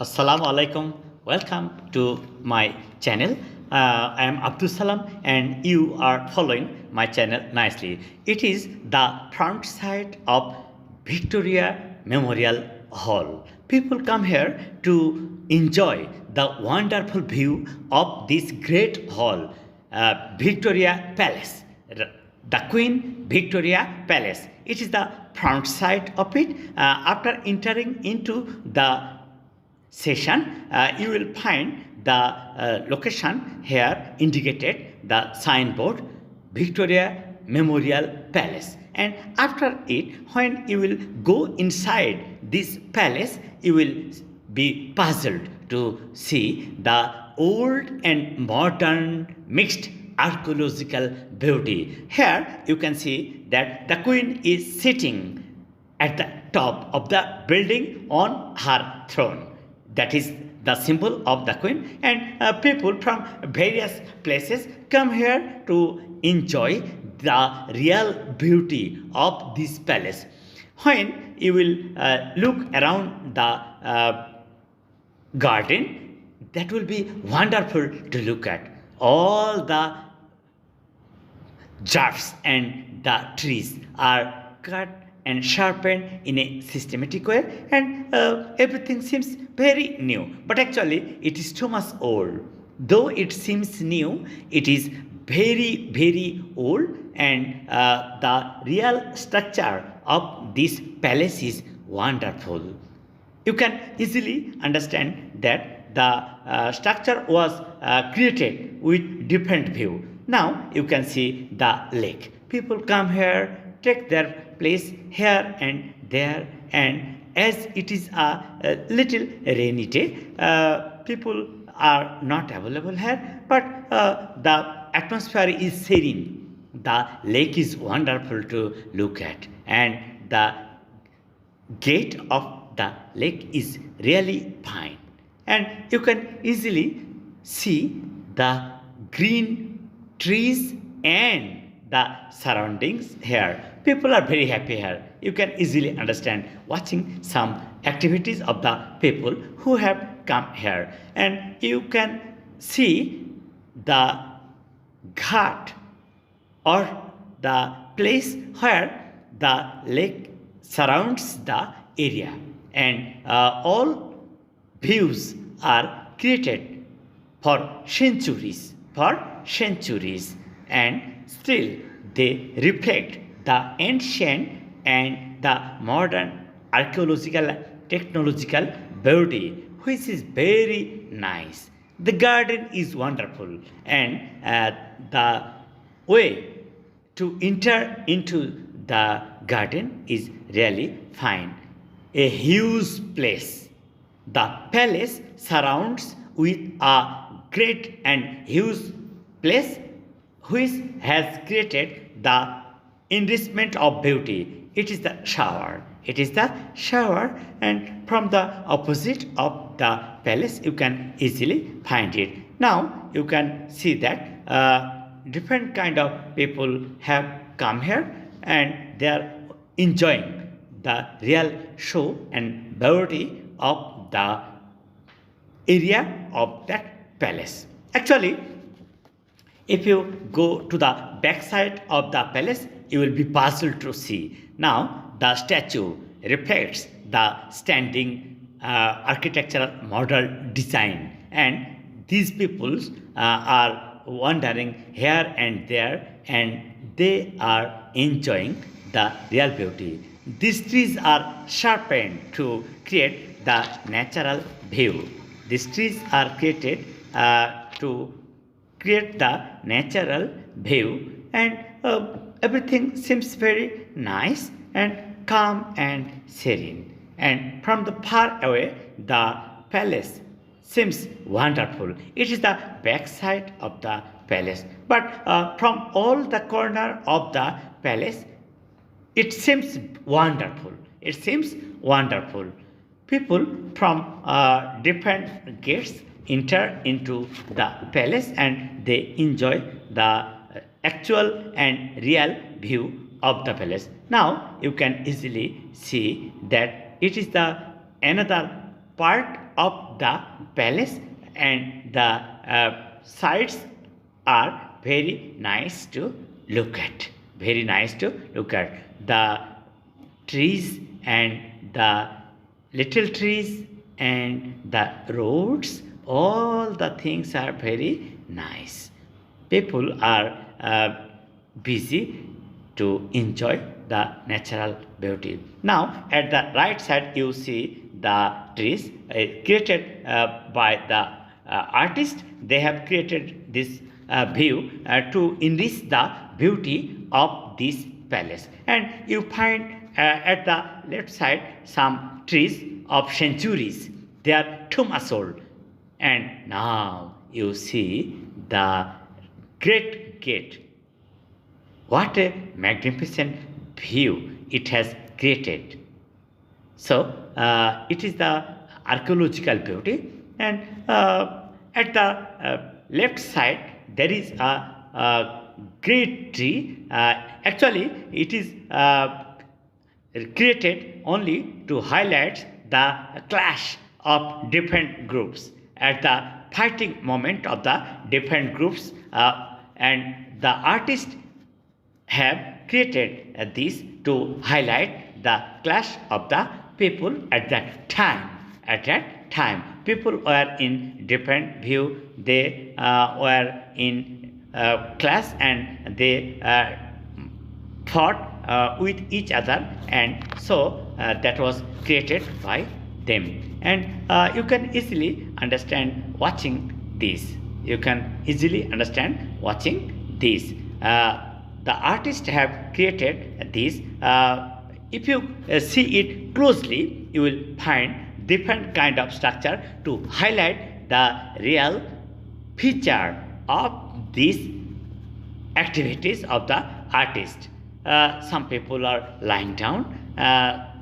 Assalamu alaikum. Welcome to my channel. I am Abdus Salam and you are following my channel nicely. It is the front side of Victoria Memorial Hall. People come here to enjoy the wonderful view of this great hall, Victoria Palace. The Queen Victoria Palace. It is the front side of it. After entering into the session, you will find the location here indicated, the signboard Victoria Memorial Palace. And after it, when you will go inside this palace, you will be puzzled to see the old and modern mixed archaeological beauty. Here you can see that the queen is sitting at the top of the building on her throne. That is the symbol of the queen, and people from various places come here to enjoy the real beauty of this palace. When you will look around the garden, that will be wonderful to look at. All the drafts and the trees are cut and sharpened in a systematic way, and everything seems very new, but actually it is too much old. Though it seems new, it is very old, and the real structure of this palace is wonderful. You can easily understand that the structure was created with different view. Now you can see the lake. People come here, take their place here and there, and as it is a little rainy day, people are not available here, but the atmosphere is serene. The lake is wonderful to look at, and the gate of the lake is really fine, and you can easily see the green trees and the surroundings here. People are very happy here. You can easily understand watching some activities of the people who have come here, and you can see the ghat, or the place where the lake surrounds the area, and all views are created for centuries, and still they reflect the ancient and the modern archaeological technological beauty, which is very nice. The garden is wonderful, and the way to enter into the garden is really fine. A huge place. The palace surrounds with a great and huge place which has created the enrichment of beauty. It is the shower. It is the shower, and from the opposite of the palace, you can easily find it. Now you can see that different kind of people have come here, and they are enjoying the real show and beauty of the area of that palace. Actually, if you go to the backside of the palace, you will be puzzled to see. Now, the statue reflects the standing architectural model design, and these people are wandering here and there, and they are enjoying the real beauty. These trees are sharpened to create the natural view. These trees are created to create the natural view, and everything seems very nice and calm and serene. And from the far away, the palace seems wonderful. It is the backside of the palace, but from all the corner of the palace, it seems wonderful. It seems wonderful. People from different gates enter into the palace, and they enjoy the actual and real view of the palace. Now you can easily see that it is the another part of the palace, and the sides are very nice to look at. Very nice to look at. The trees and the little trees and the roads, all the things are very nice. People are busy to enjoy the natural beauty. Now, at the right side, you see the trees created by the artist. They have created this view to enrich the beauty of this palace. And you find at the left side some trees of centuries. They are too much old. And now you see the great gate. What a magnificent view it has created. So it is the archaeological beauty, and at the left side there is a great tree. Actually, it is created only to highlight the clash of different groups at the fighting moment of the different groups, and the artist have created this to highlight the clash of the people at that time. At that time, people were in different view. They were in class, and they fought with each other, and so that was created by them. And you can easily understand watching this. You can easily understand watching this. The artists have created this. If you see it closely, you will find different kind of structure to highlight the real feature of these activities of the artist. Some people are lying down,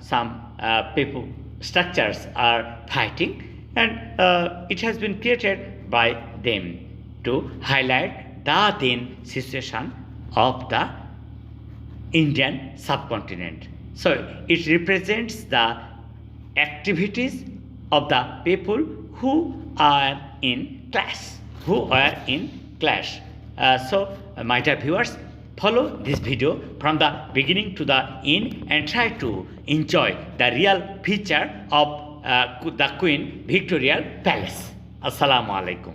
some people structures are fighting, and it has been created by them to highlight the then situation of the Indian subcontinent. So it represents the activities of the people who are in clash, my dear viewers, follow this video from the beginning to the end and try to enjoy the real feature of the Queen Victoria Palace. Assalamu alaikum.